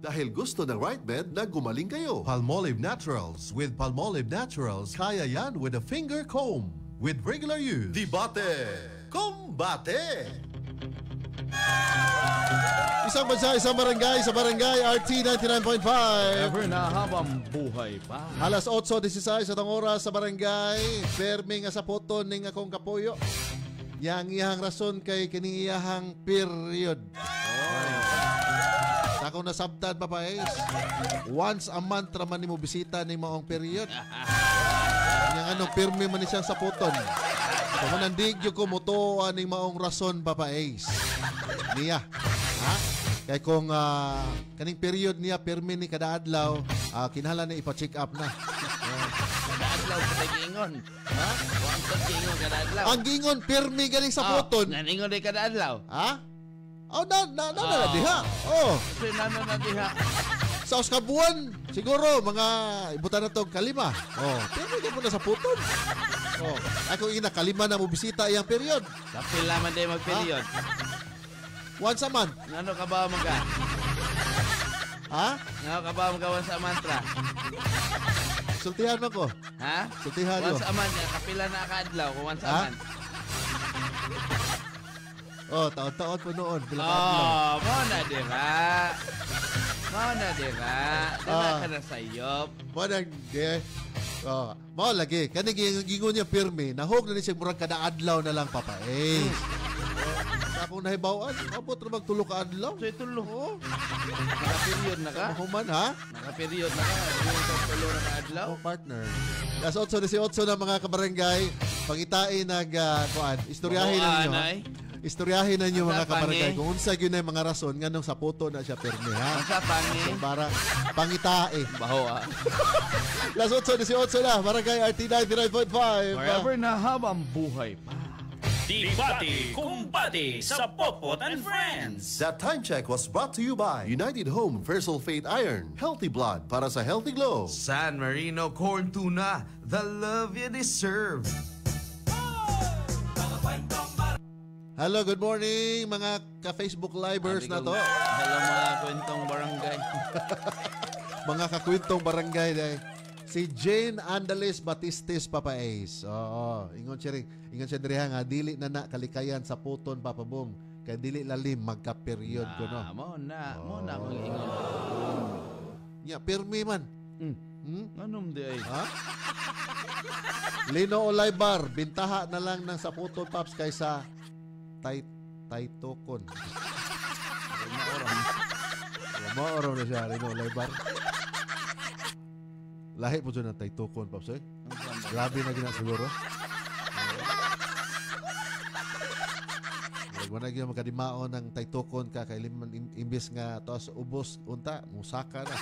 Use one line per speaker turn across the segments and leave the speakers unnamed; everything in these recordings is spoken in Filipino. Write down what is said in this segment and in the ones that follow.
Dahil gusto ng right bed na gumaling kayo.
Palmolive Naturals. With Palmolive Naturals, kaya yan with a finger comb. With regular use.
Debate! Combate!
Isang bansa, isang barangay sa barangay RT 99.5.
Ever na habang buhay pa.
Alas 8:16 sa tang oras sa barangay. Permi nga sa puton ning akong kapuyo. Yang iyahang rason kay kining iyahang period. Sa akong nasabtan papais. Once a month raman nimo bisita ning maong period. Yang anong permi man ni siyang sa puton. So manandig yung kumutuan ning maong rason papais. Niya. Ha? Kaya kung kaning period niya permi ni kada adlaw, kinahanglan na ipa-check up na.
Kada adlaw sa gingon. Ha? Wang sa gingon kada adlaw.
Ang gingon permi galing sa puton.
Naningon day kada adlaw.
Ha? Oh, na diha. Oh.
Kasi na diha.
Sa uskabuan, siguro mga ibutan na to kalima. Oh, permi ka muna sa puton. Oh, ako ina kalima na mo bisita iyang period.
Kapil naman day mag-period.
Once a month.
Ano ka ba mga?
Ha?
Ano ka ba mga once a mantra?
Sultihan mo ko.
Ha?
Sultihan mo.
Once a month. Kapila na ka adlaw kung once a month.
Oh, taon-taon po noon. Pila ka adlaw.
Mau na diba? Mau na diba? Dala ka na sayop.
Mo nang oh, mo lagi. Kani gingon niya pirmi. Nahog na ni siya murag kada adlaw na lang papae. Akong nahibawan, abot na magtulo ka adlaw.
So itulo. Oh. Naka-period na ka?
Mahuman ha?
Naka-period na ka? Tulo na ka adlaw?
Oh, partner. Las 8:18 na mga kabarangay. Pangitain kuan, istoryahin na ninyo. Istoryahin na ninyo mga kabarangay. Kung unsa gyud na mga rason nganong sa puto na siya permi ha.
Unsa pangi?
So, para pangitae.
Baho ha.
Las 8:18 na, barangay RT 99.5.
Forever na habang buhay pa.
Debate Kumbate sa Popot and Friends.
That time check was brought to you by United Home Sulfate Iron. Healthy blood para sa healthy glow.
San Marino Corn Tuna, the love you deserve.
Hello, good morning mga ka-Facebook Livers na to.
Hello mga kwentong barangay.
Mga kakwentong barangay dahil. Si Jane Andales Batistes Papaes. Oo, ingon siya diriha nga dili na kalikayan sa puton papabong kay dili lalim magka-period ko no.
Mo na akong ingon.
Nya permi man.
Anong di ay?
Ha? Lino Olaybar, bintaha na lang ng sa puton paps kaysa taytokon. Maoram na siya Lino Olaybar. Lahi po dyan ng taytukon, Paps, eh. Grabe na gina siguro. Wala na makadimaon ng taytukon ka, kay liman imbis nga tos ubos, unta, musaka na.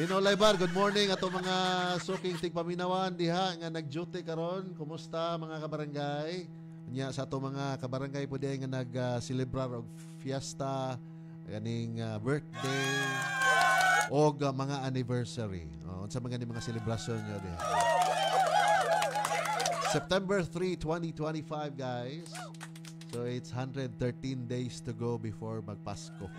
Lino Laybar, good morning ato mga suking tigpaminawan diha nga nag-duty karon. Kumusta mga kabarangay? Nya sa ato mga kabarangay po diha nga nag-celebrar og fiesta, ganing birthday, o mga anniversary. Unsa mga ni mga selebrasyon nyo din. September 3, 2025, guys. So, it's 113 days to go before magpasko. Wow!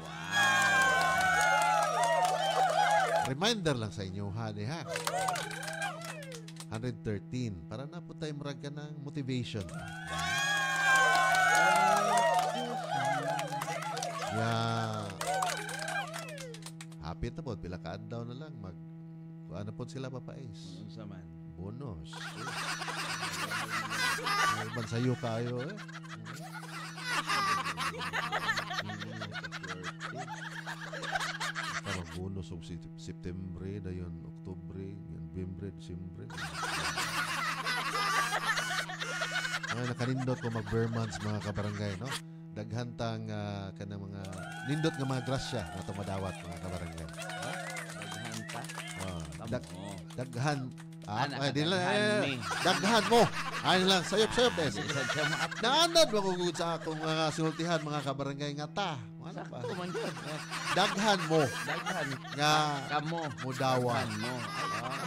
Reminder lang sa inyo, ha? 113. Para na po tayo marag ka ng motivation. Yeah. Hapit na po, pila ka-adlaw na lang ano po sila papais.
Unsa man?
Bonus. Bansayo kayo eh. Parang bonus of September, dayon Oktubre, November, Disyembre. Ay, nakanindot ko mag-Bermans mga kabarangay, no? Daghantang kanang mga nindot nga mga grasya na tumadawat mga kabarangay.
Daghanta?
Daghan.
Daghan
mo. Ayun lang, sayop-sayop des. Naanad ba kung sa akong mga sinultihan mga kabarangay nga ta? Ano ba? Daghan mo.
Daghan.
Nga
Kamo.
Mudawan.
Mo.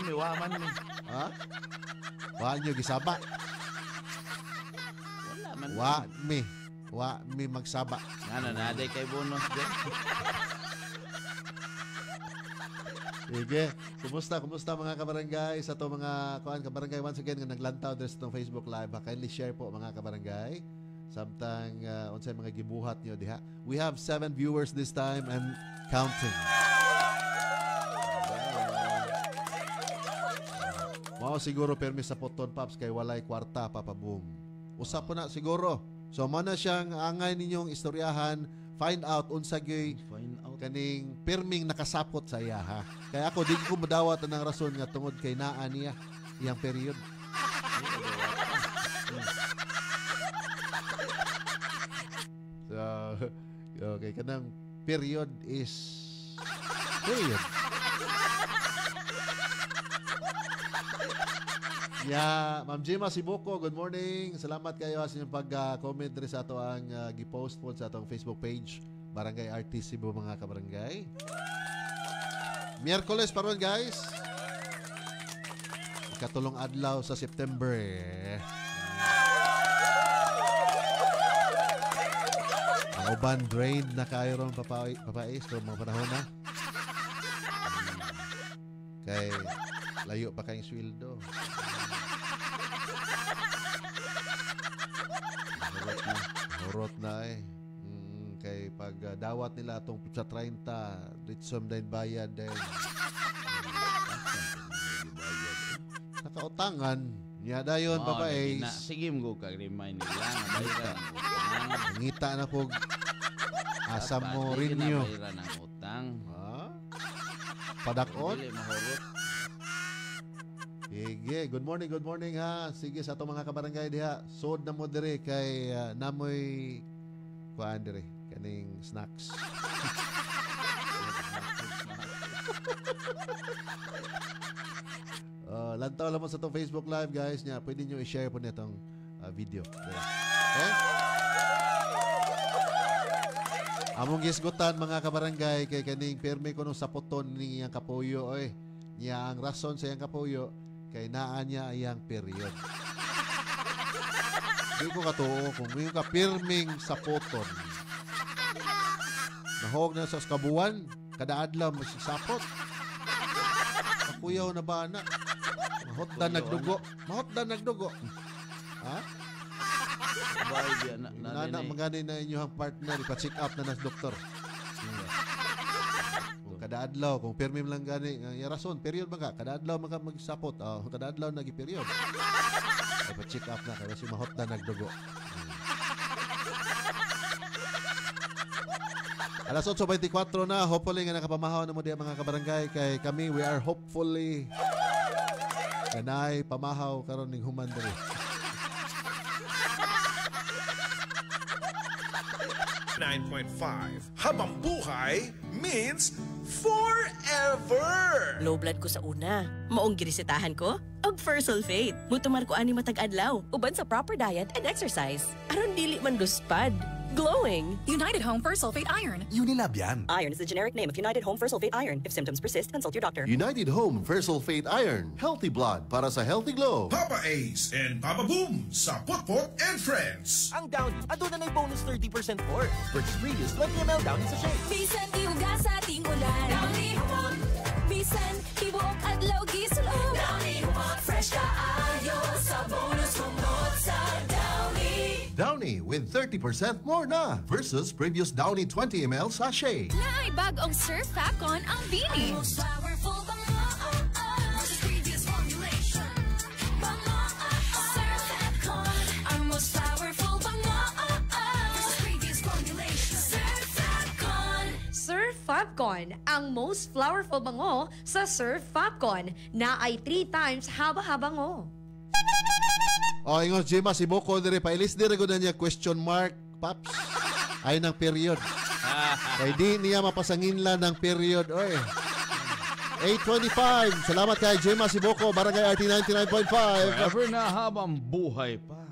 Kami waman ni.
Ha? Wa nyo gisaba.
Wala man.
Wa mi. Wa mi magsaba.
Ano na, day kay bonus din.
Sige. Kumusta mga kabarangay sa to mga kabarangay once again nga naglantaw dres tong Facebook Live. Kindly share po mga kabarangay. Samtang unsay mga gibuhat nyo diha. We have 7 viewers this time and counting. Mao siguro permis sa poton Paps kay walay kwarta papaboom. Usap po na siguro. So mana siyang angay ninyong istoryahan, find out unsa gyoy kaning pirming nakasapot sa iya ha. Kaya ako di ko madawat ang rason nga tungod kay naa niya iyang period. So okay kanang period is period. Yeah, Ma'am Jima Sibuko, good morning. Salamat kayo sa inyong pag-comment rin sa ato ang gipost po sa atong Facebook page, Barangay Artist Cebu mga kabarangay. Miyerkules paron guys. Ikatulong adlaw sa September. Ang uban drained na kayo ron papais so mga panahon na. Kay layo pa kayong sweldo. Horot na eh. Kay pag dawat nila itong sa 30, ritsom din bayad din. Nakautangan. Niya dayon, babae.
Sige mo kag-remind nila.
Ngita na po. Asam mo rin nyo.
Bayaran ang utang.
Padakot.
Dili mahurot.
Sige, good morning ha. Sige sa itong mga kabarangay diha. Sod na mo dire kay namoy kuhaan dire. Kaning snacks. Lantaw lang mo sa itong Facebook Live guys niya. Pwede nyo i-share po nitong video. Okay? Among gisgutan mga kabarangay kay kaning perme ko nung sapoton ni iyang kapuyo. Oy. Niya ang rason sa iyang kapuyo kay naa niya iyang period. Di ko katuo kung may ka pirming sapoton. Nahog na sa kabuwan, kada adlaw masisapot. Kakuyaw na ba na? Mahotdan nagdugo. Ha? Nana magani na inyong partner ipa-check up na nas doktor. Kada adlaw kung permim lang gani yung rason period man ka kada adlaw man ka magsapot kada adlaw nagi period ay pa-check up na kaya si mahot na nagdugo. Alas 8:24 na hopefully nga nakapamahaw na mo diya mga kabarangay kay kami we are hopefully kanay pamahaw karon ning human diri.
Habang buhay means forever!
Low blood ko sa una. Maong girisitahan ko? Og Fersulfate. Mutumar ko ani matag adlaw. Uban sa proper diet and exercise. Aron dili man luspad. Glowing.
United Home Fersulfate Iron.
Unilab yan.
Iron is the generic name of United Home Fersulfate Iron. If symptoms persist, consult your doctor.
United Home Fersulfate Iron. Healthy blood para sa healthy glow.
Papa Ace and Papa Boom sa Potpot and Friends.
Ang Downy, aduna na'y bonus 30% for. Versus previous 20 ml Downy sa shake.
Bisan iuga sa ating ulan. Downy Humon. Bisan ibuok adlaw gisulod. Downy Humon. Fresh ka ayo sa bonus humot sa Downy.
Downy with 30% more na versus previous Downy 20 ml sachet.
Naay bagong Surf Facon ang Bini. Ang most powerful bango versus previous formulation. Bango Surf Facon. Ang most powerful bango versus previous formulation. Surf Facon.
Surf Facon, ang most flowerful bango sa Surf Facon na ay 3 times haba-habango.
Ingon Jima Sibuko dire pailis dire gud niya question mark Paps. Ay ng period. Kay di niya mapasanginlan ng period oy. 8:25. Salamat kay Jima Sibuko, Barangay RT 99.5.
Forever na habang buhay pa.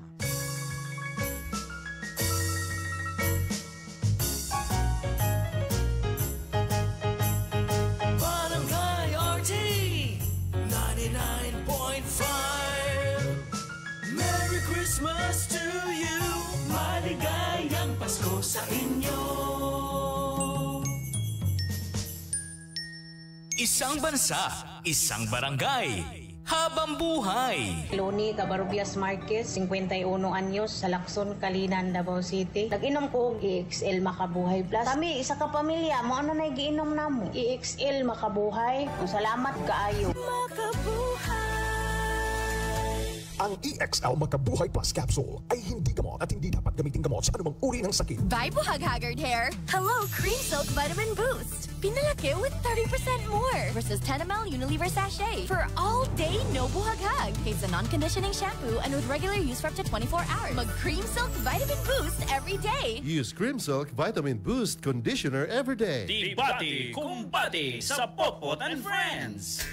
Barangay RT 99.5. Merry Christmas to you. Maligayang
sa inyo. Isang bansa, isang barangay, habang buhay.
Loni Cabarubias Marquez, 51 anyos, sa Lacson, Kalinan, Davao City. Nag-inom ko og EXL Makabuhay Plus. Kami, isa ka pamilya, mo ano na giinom namo? EXL Makabuhay. Salamat kaayo.
Ang EXL Makabuhay Plus Capsule ay hindi gamot at hindi dapat gamitin gamot sa anumang uri ng sakit.
Bye, Buhag Haggard Hair! Hello, Cream Silk Vitamin Boost! Pinalaki with 30% more versus 10 ml Unilever sachet for all day no buhag-hag. It's a non-conditioning shampoo and with regular use for up to 24 hours. Mag Cream Silk Vitamin Boost every day.
Use Cream Silk Vitamin Boost Conditioner every day.
Debate kumbate sa Popot and Friends.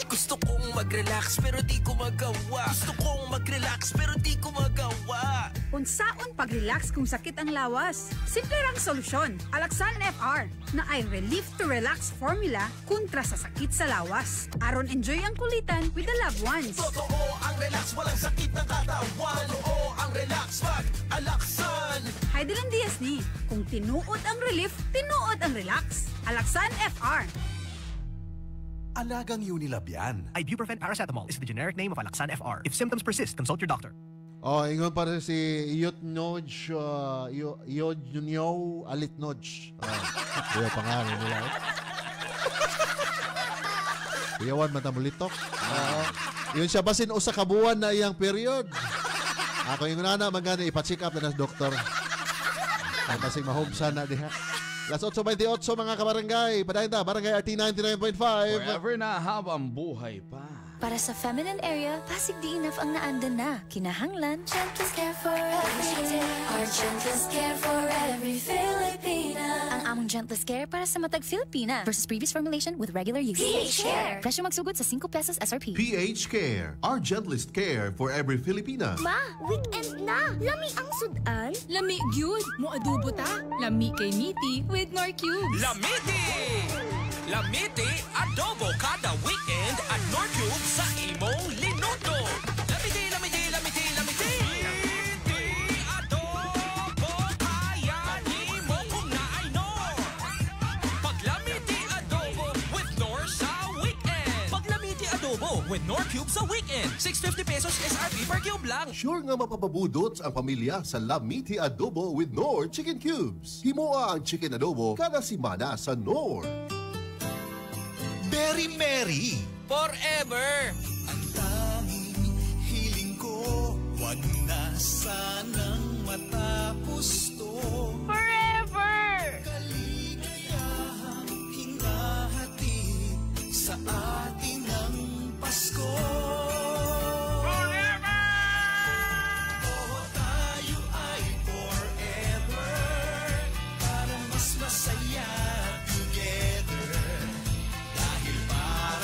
Gusto kong mag-relax pero di ko magawa. Gusto kong mag-relax pero di ko magawa.
Unsaon pag-relax kung sakit ang lawas? Simple lang solusyon. Alaxan FR na ay relief to relax formula kontra sa sakit sa lawas. Aron enjoy ang kulitan with the loved ones.
Totoo ang relax, walang sakit ng katawan. Totoo ang relax, mag-Alaxan.
Heidelin Diaz ni. Kung tinuod ang relief, tinuod ang relax. Alaxan FR.
Alagang Unilab yan.
Ibuprofen paracetamol is the generic name of Alaxan FR. If symptoms persist, consult your doctor.
Oh, ingon pa rin si Yotnoj, Yodnyo Alitnoj. Kaya pangalan nila. Iyawan matamulitok. Yun siya basin usa ka buwan na iyang period. Ako yung nana magana ipa-check up na sa doktor. Ay basing mahubsan na diha. Las 8:28 mga kabarangay. Padayon ta, Barangay RT 99.5.
Forever na habang buhay pa.
Para sa feminine area, Pasig di enough ang naandan na. Kinahanglan, Gentlest Care for every day. Our Gentlest Care for every Filipina. Ang among Gentlest Care para sa matag Filipina versus previous formulation with regular use. PH Care. Presyo magsugod sa 5 pesos SRP.
PH Care, our gentlest care for every Filipina.
Ma, weekend na. Lami ang sudan.
Lami gyud mo adobo ta. Lami kay Miti with Nor Cubes.
Lamiti! Lamiti adobo kada weekend at Nor Cubes sa imong linuto. Lamiti, lamiti, lamiti, lamiti. Lamiti adobo kaya ni mo kung naay Nor. Pag Lamiti adobo with Nor sa weekend. Pag Lamiti adobo with Nor Cubes sa weekend. 650 pesos SRP per cube lang.
Sure nga mapapabudot ang pamilya sa Lamiti Adobo with Nor Chicken Cubes. Himoa ang chicken adobo kada simana sa Nor.
Berry Mary forever. Ang tanging hiling ko, wag na sanang matapos to.
Forever!
Kaligayahang hinahatid sa atin ang Pasko. Forever! Oo, tayo ay forever para mas masaya together.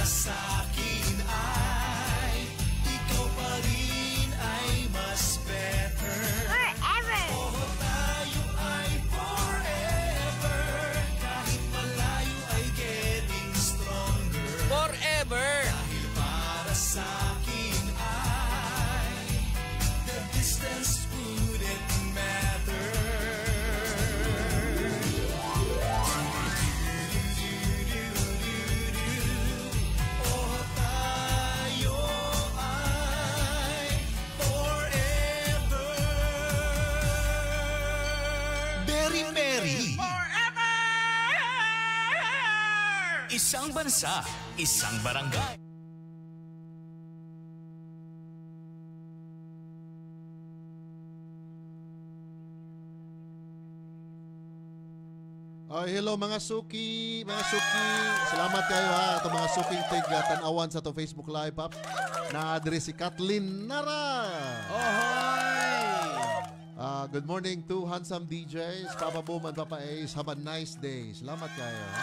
Sa akin ay ikaw pa rin ay mas better.
Forever!
Oo, tayo ay forever. Kahit malayo ay getting stronger. Forever! Dahil para sa akin ay the distance wouldn't matter. Isang bansa, isang barangay.
Hello mga suki, salamat kayo ha. Ito mga suking tanawan sa to Facebook Live, Pap. Na-address si Kathleen Nara. Good morning to handsome DJs, Papa Boom and Papa Ace. Have a nice day. Salamat kayo ha.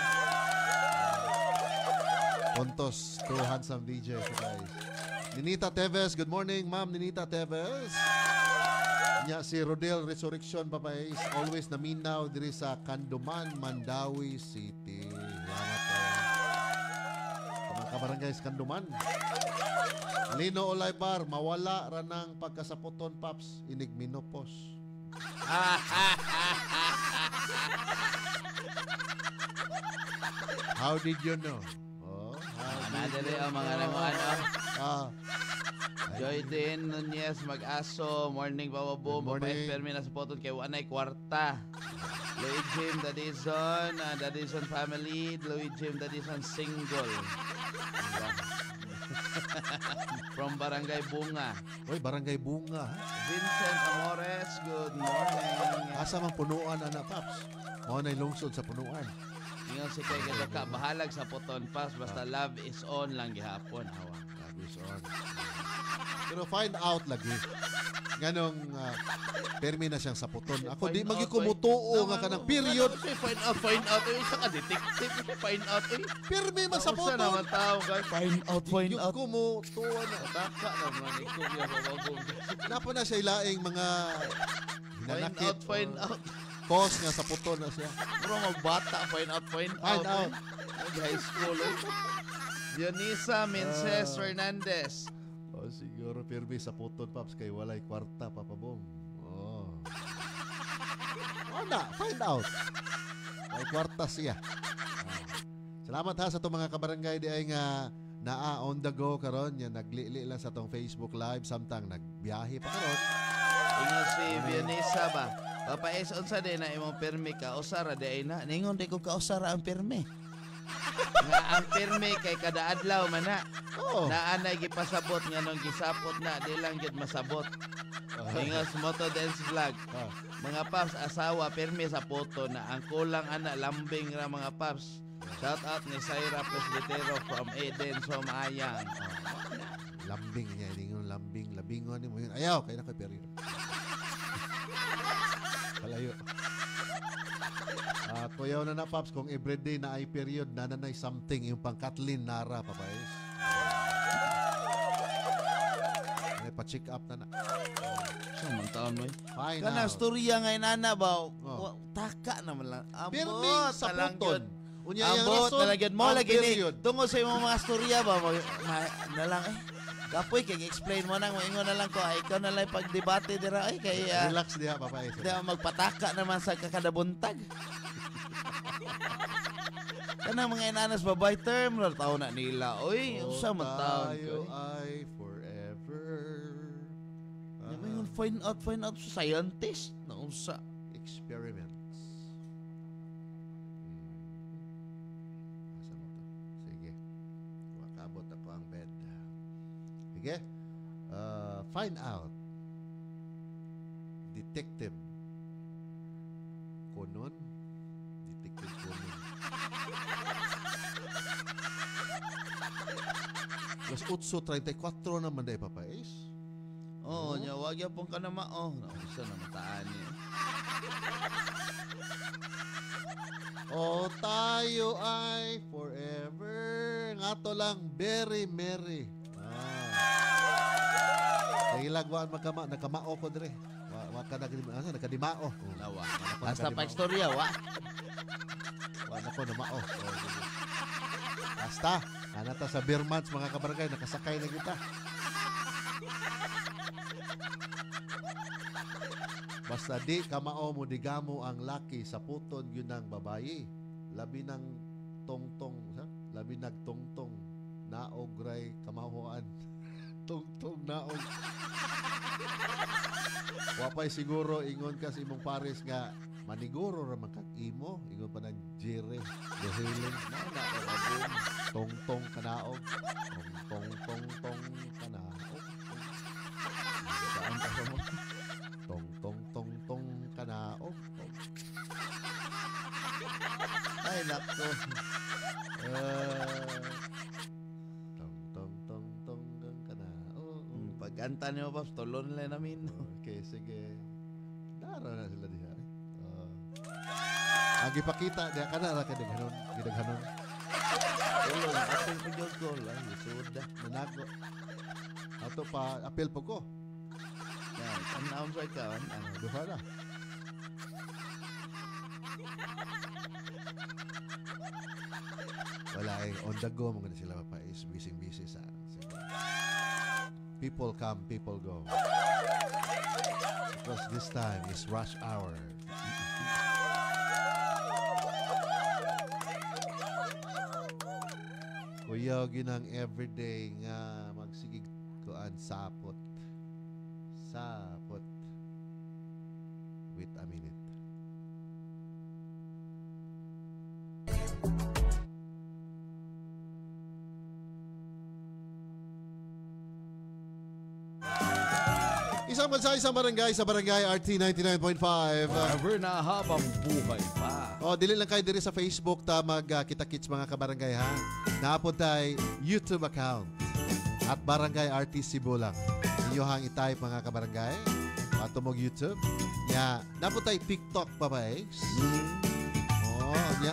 Pontos to handsome DJs, guys. Ninita Teves, good morning, Ma'am Ninita Teves. Nya si Rodel Resurrection, Papa Ace, always naminaw diri sa Canduman, Mandawi City. Salamat kayo. Mga kabarangay sa Canduman. Lino Olaybar, mawala ranang pagkasaputon, Paps, inigminopos. How did you know? Oh,
Nadali ang mga ano. Joy din Nunez Mag-aso. Morning, Papa Boom. Papayas permi na sa potod kay Wanay Kwarta. Louis Jim Dadison family. Louis Jim Dadison single. From Barangay Bunga.
Uy, Barangay Bunga.
Vincent Amores, good morning.
Asa mang punuan, anak Paps? Mo na'y lungsod sa punuan.
Ingon si Kay Gadoka, bahalag sa Poton Pass, basta love is on lang gihapon. Hawa.
Love is on. Pero find out lagi. Ganong permi na siyang sa puton. Ako di magikumutuo nga kanang period.
Find out. Isa ka detective. Find out.
Permi man sa puton.
Sa naman tao guys. Find out.
Yung kumutuo na.
Taka naman. Ikaw yung mabagong.
Napa na siya ilaing mga hinanakit.
Find out.
Cause nga sa puton na siya.
Bro, magbata. Find out. High school. Dionisa Menses Fernandez.
Oh, siguro permi sa puton, Paps, kay walay kwarta, Papa Bong. Oh. Find out. May kwarta siya. Salamat ha sa itong mga kabarangay di ay nga naa on the go karon yan naglili lang sa tong Facebook Live samtang nagbiyahe pa karon.
Ingon si Dionisa ba? Papaes unsa din na imong permi ka usara di ay na. Ningon di ko ka usara ang permi. Nga ang permi kay kada adlaw man na. Naanay gipasabot nga nung gisapot na di lang gid masabot. Ingos Moto Dance Vlog. Mga paps asawa permi sa poto na ang kulang ana lambing ra mga paps. Shout out ni Syra Presbitero from Eden Somayang.
Lambing niya ingon labingon ni mo yun. Ayaw kay na kay permi. Palayo. Kuyaw na Paps, kung everyday na ay period, nananay something, yung pang Kathleen Nara, papayos. May pa-check up na.
Saan taon mo eh?
Fine
Kana
out.
storya nga inana ba? Taka naman lang.
Pirming sa puton.
Ambot, nalagyan mo lagi ni. Tungo sa imong mga storya ba? Na lang eh. Kapoy, kaya explain mo nang maingon na lang ko. Ikaw na lang pagdebate dira. Ay, kaya...
Relax diha, papayos.
Di magpataka naman sa kakadabuntag. Kanang mga inanas babay term na tao na nila. Uy, sa mataon ko.
Tayo ay forever.
Yung find out sa scientist na unsa.
Experiments. Asa mo to? Sige. Makabot ako ang bed. Sige. Find out. Detective Konon. Detective Konon. Plus 8:34 naman dahil papais.
Oo, nya wag yapon ka na mao. Nausa na mataan niya.
Tayo ay forever. Ngato lang very merry. Nagilagwaan nakamao ko dire. Wa ka nakadimao.
Lawa. Basta pa istorya wa.
Wa na ko na mao. Basta, anata sa beer months mga kabarangay, nakasakay na kita. Basta di kamao mo digamo ang laki sa puton yun ang babayi. Labi ng tongtong, labi nagtongtong naogray kamahuan. Tongtong naog. Wapay siguro ingon ka sa imong pares nga maniguro ra man kag imo, ingon pa ng Jere. Dehiling na kababong. Tongtong kanaog. Tong kanaog. Saan pa mo? Tong kanaog.
Ay nako.
Tong kanaog.
Pagkanta niyo pa, tolon lang namin.
Okay, sige. Dara na sila diha. Ang ipakita, diya ka na ra kadaghanon. Gidaghanon.
Tulong, apel po dyan ko lang. Suda.
Manago. Ato pa, apel po ko.
Ang naam sa ikaw.
Duha na. Wala eh. On the go, mga sila pa is busy sa. Sige. People come, people go. because this time is rush hour. Kuya, ginang everyday nga magsigig kuan sapot. Sapot. Wait a minute. Isang bansa, isang barangay sa barangay RT 99.5.
Forever na habang buhay pa.
Dili lang kayo diri sa Facebook ta magkita-kits mga kabarangay ha. Naapod tayo YouTube account at Barangay RT Cebu lang. Inyo hang i-type mga kabarangay. Tumog YouTube. Ya, naapod tayo TikTok pa ba eh?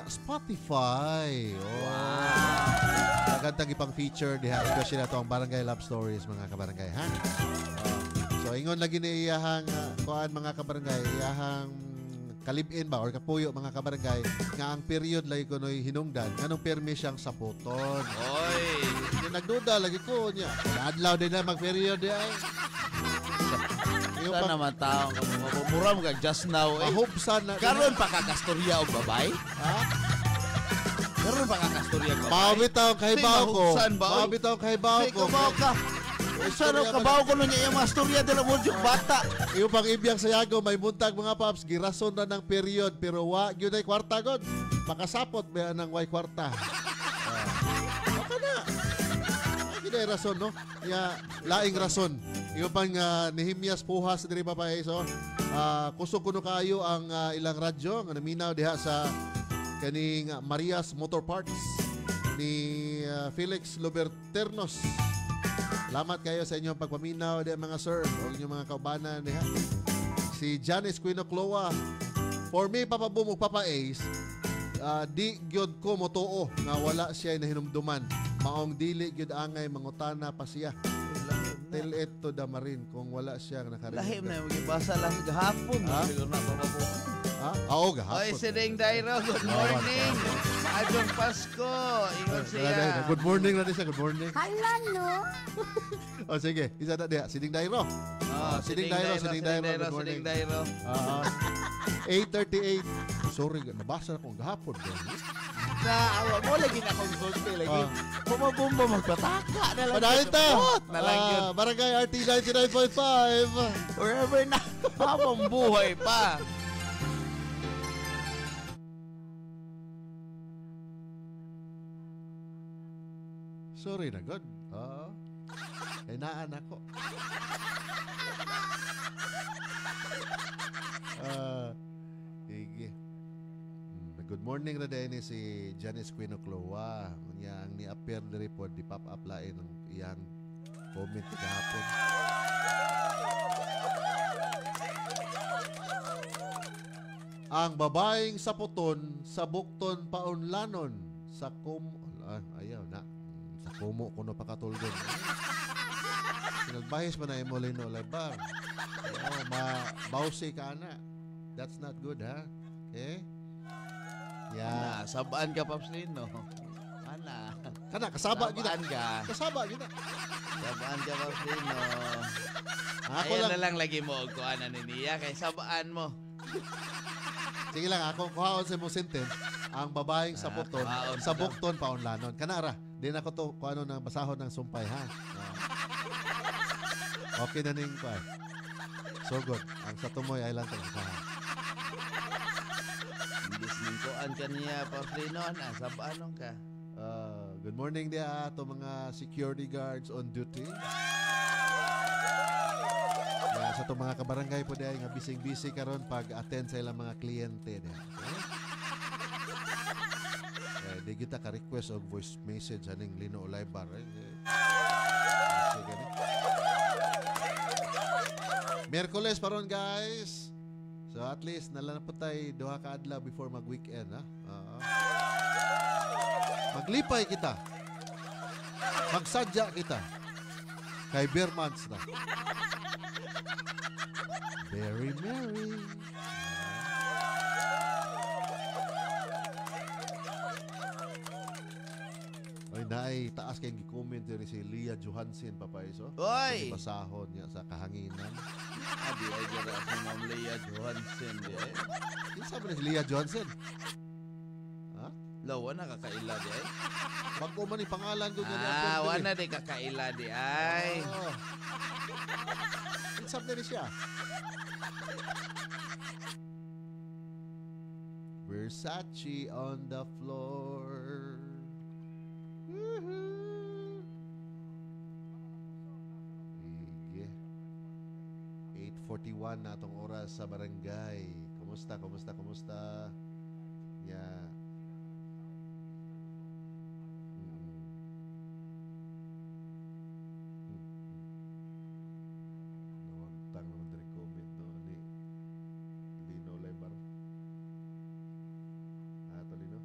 Spotify. Magandang ipang feature diha. Especially na ito ang Barangay Love Stories mga kabarangay ha. So, ingon lagi ni iyahang kuan mga kabarangay, iyahang kalibin ba or kapuyo mga kabarangay nga ang period lagi ko noy hinungdan nganong permi siyang saputon.
Oy,
nagduda lagi ko niya. Adlaw din na mag-period di ay.
Saan naman taong mura mo ka just now eh.
Mahubsan na.
Karon pa kakastorya o babay? Ha? Karon pa kakastorya o babay?
Mabitaw kay baw ko. Mabitaw kay baw ko.
Kabaw ka. Saro kabaw ko nun niya yung mga storya de la yung bata.
Yung pang ibiyang sayago may buntag mga paps girason na ng period pero wa gyud ay kwarta god. Makasapot ba nang way kwarta. Baka na. Hindi rason no. Ya laing rason. Yung pang Nehemias Puhas diri pa pa so. Kusog kuno kayo ang ilang radyo nga naminaw diha sa kaning Marias Motor Parts ni Felix Loberternos. Salamat kayo sa inyong pagpaminaw di mga sir o inyong mga kaubanan diha. Si Janice Quinocloa. For me, Papa Boom ug Papa Ace, di gyud ko motuo nga wala siya nahinumduman. Maong dili gyud angay mangutana pa siya. Till eto da marin kung wala siya nakarinig.
Lahim na yung ibasa lang gahapon. Siguro na Papa Boom.
Oo, gahapon.
Oy, si Ding Dairo, good morning. Maadong Pasko. Ingon siya.
Good morning na siya, good morning.
Hala, no?
Sige, isa na diha. Si Ding Dairo. Si Ding Dairo, good morning. 8:38. Sorry, nabasa na kong gahapon.
Awa mo, lagi na akong gusto. Lagi, bumabumba, magpataka na lang.
Padalita! Barangay RT 99.5.
Forever na habang buhay pa.
Sorry na, God. Kainaan ako. Sige. Good morning na din si Janice Quinocloa. Ang ni-appear na report, di pop-up lain ng iyang comment kahapon. Ang babaeng saputon sa bukton paunlanon sa ayaw na. Sa kumo kuno pakatulgon. Nagbahis pa na Emolino Lebar. Mabawsi ka na. That's not good, ha? Okay?
Yeah. Sabaan ka, Paps Lino. Ana.
Kana, kasaba gina.
Ka.
Kasaba gina.
Sabaan ka, Paps Lino.
Ayan
na lang lagi mo og kuanan ni niya kay sabaan mo.
Sige lang, ako kuhaon sa mong sentence. Ang babaeng saputon sa bukton paunlanon. Kanara, din ako to kung ano nang basahon ng sumpay, ha? Okay na ning pa. So good. Ang sa Tumoy Island to.
Bisning ko an kaniya Paulino na sabanong ka.
Good morning dia to mga security guards on duty. Sa to mga kabarangay po dia nga bising-busy karon pag-attend sa ilang mga kliyente dia. Di kita ka-request og voice message aning Lino Olaybar. Sige ni. Miyerkules paron guys. So at least nalanapot tayo duha ka adlaw before mag-weekend, ha? Maglipay kita. Magsadya kita. Kay bare months na. Very merry. Ay, naay taas kayong gi-comment diri si Leah Johansen papaiso.
Oy!
Basahon niya sa kahanginan.
Abi ay dira si Ma'am Leah Johansen di ay.
Kinsa man si Leah Johansen? Ha?
Lawa na kakaila di ay.
Bago man ni pangalan ko niya.
Wana di kakaila di ay.
Kinsa na siya? Versace on the floor. Sige. 8:41 na itong oras sa barangay. Kumusta? Yeah. Nawagtang naman din comment no ni Lino Lebar. Tolino.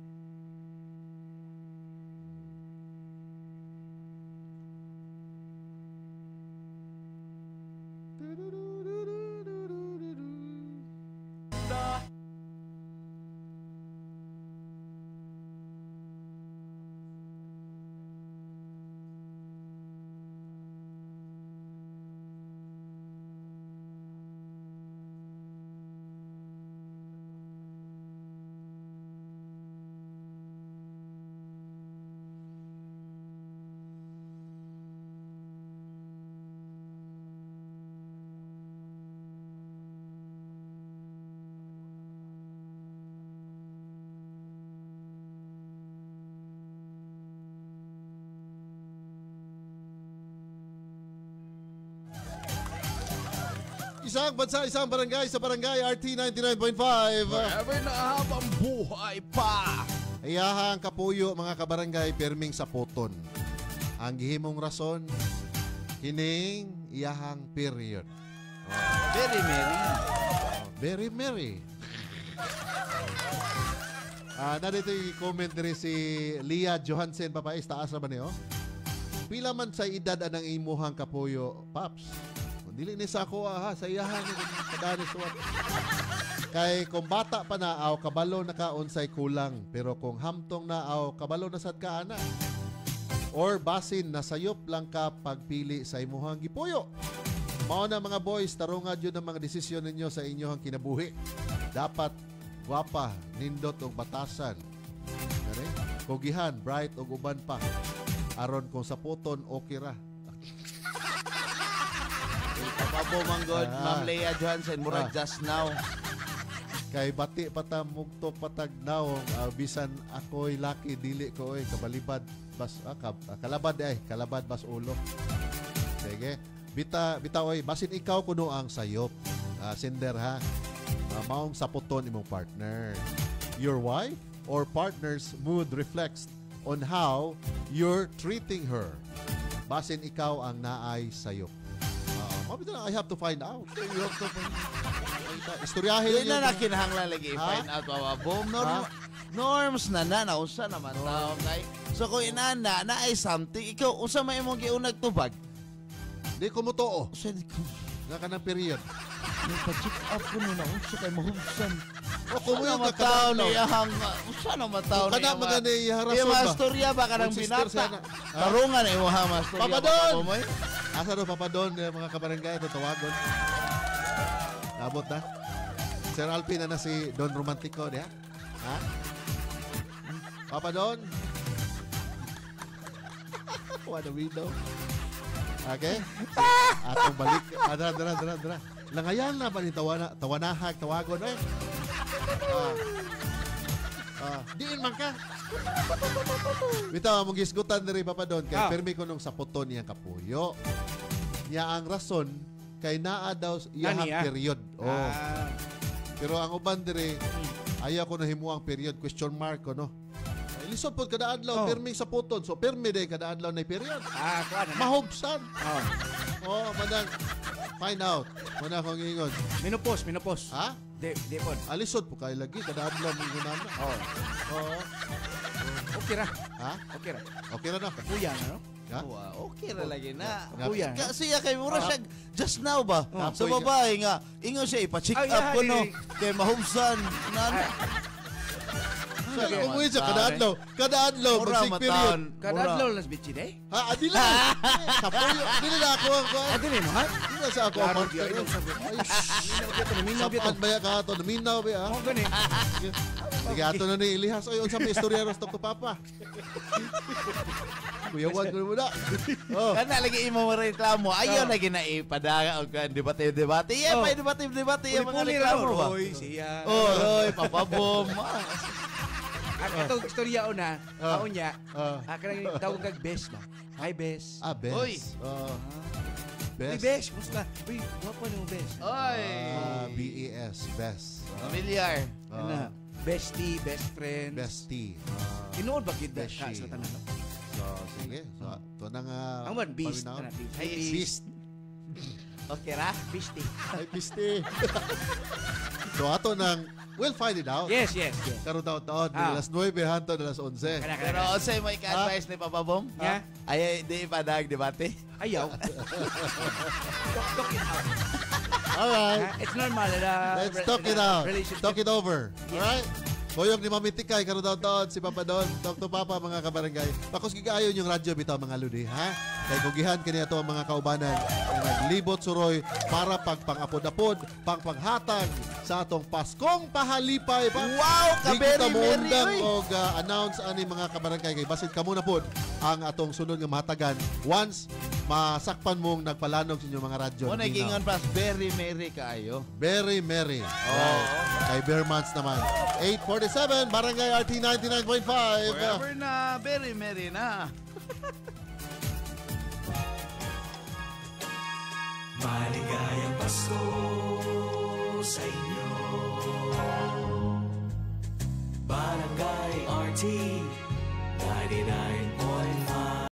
Isang bansa, isang barangay sa barangay RT 99.5.
Forever na habang buhay pa.
Ayahang kapuyo mga kabarangay perming sa poton. Ang gihimong rason, kining iyahang period.
Very merry.
Very merry. Narito yung comment rin si Leah Johansen, papais, taas na ba niyo? Pila man sa edad anang imuhang kapuyo, Paps? Dili ni sa ako sa iyahan kadani suwat. Kay kung bata pa na aw kabalo na ka unsay kulang, pero kung hamtong na aw kabalo na sad ka ana. Or basin nasayop lang ka pagpili sa imuhang gipuyo. Mao na mga boys, tarungan jud ang mga desisyon ninyo sa inyong kinabuhi. Dapat gwapa, nindot og batasan. Kani? Kugihan, bright og uban pa. Aron kung sa puton okay ra.
Pabo manggod, Ma'am Leah Johansen, murag just now.
Kay bati pata mugtok patagnaw, bisan ako'y laki dili ko oy kabalibad bas kalabad kalabad bas ulo. Sige. Bita oy basin ikaw kuno ang sayop. Sender ha. Maong saputon imong partner. Your wife or partner's mood reflects on how you're treating her. Basin ikaw ang naay sayop. I have to find out. You have to find out. Istoryahin
yun na kinahanglan lagi i-find out wa boom. Norms na nausa naman tao kay. So kung inana na ay something, ikaw usa may imong giunag tubag.
Di ko mo too. Nga ka ng period.
Nagpa-check up ko na unsa kay mahubsan.
O kumuyo ka
mataw niyahang unsa na mataw niya.
Kana magani harason ba?
Yung mastorya ba kanang binata? Tarungan imo ha mastorya.
Papadon. Asa do papadon mga kabarangay tatawagon. Nabot na. Sir Alpin na si Don Romantico diha. Ha? Papadon. What a window. Okay? Atong balik. Dara. Langayan na ba ni tawanahag, tawagon eh. Diin man ka. Bitaw mong gisgutan diri papadon kay permi ko nung saputon niyang kapuyo. Niya ang rason kay naa daw iyang period. Oh. Pero ang uban diri ayaw ko na himuang period question mark ko no. Lisod pod kada adlaw permi sa puton. So permi day kada adlaw na period.
Kuan na.
Mahubsan. Madang find out. Muna akong ingon.
Minupos.
Ha?
Di po.
Alisod po kayo lagi. Kada adlaw mo ingon na. Oo.
Okay ra.
Ha?
Okay ra.
Okay ra na.
Kapuyan, no?
Ha?
Okay ra lagi na.
Kapuyan.
Kasi kay mura siya just now ba? Sa babae nga, ingon siya ipa-check up ko no. Kay mahubsan.
Umuwi siya, kada adlaw, mag-sick period.
Kadadlaw lang bitchin eh.
Ha, adila. Kapuyo, adila na ako ang kuhan.
Adili mo, ha?
Adila sa ako ang kuhan. Sapaan ba yan ka ito? Naminaw ba yan?
Oo, gani.
Sige, ato na ni Ilihas. Oy, unsa may istorya ros to Papa. Kuyawan ko muna.
Kana lagi imo reklamo. Ayaw lagi na ipadaga og debate. Yeah, pa debate mga reklamo ba.
Oy, siya.
Oy, papabom.
Atong istorya una, kaunya. Kanang tawag kag best ba? Hi best.
Best.
Oy.
Best. Best, musta? Uy, wapa ni mo best.
Oy.
BES, best.
Familiar.
Bestie, best friend.
Bestie.
Tinuod ba kid ka sa tanan?
So, sige. So, ito na nga.
Ang man, beast.
Beast.
Okay ra?
Beastie.
Ay, beastie. So, ato nang, we'll find it out.
Yes.
Karoon taon. Alas 9 hantod alas 11.
Pero unsay mo ika-advise ni Papa Bom? Ay, di ipadag debate?
Ayaw. Talk it out.
Alright.
It's normal.
Let's talk it out. Talk it over. Alright? Boyong ni Mami Tikay, karoon taon, si Papa Don, talk to Papa, mga kabarangay. Pakos gigayon yung radyo bitaw mga ludi, ha? Kay kugihan kaniya to ang mga kaubanan naglibot suroy para pagpangapod-apod, pangpanghatag sa atong Paskong pahalipay.
Wow, ka-very merry.
Og announce ani mga kabarangay kay basit kamo na pod ang atong sunod nga mahatagan once masakpan mong nagpalanog sa inyong mga radyo.
Mo nagingon pas very merry kaayo.
Very merry. Kay Bearmans naman. 8:47 Barangay RT 99.5.
Forever na, very merry na.
Maligayang Pasko sa inyo. Barangay RT 99.5.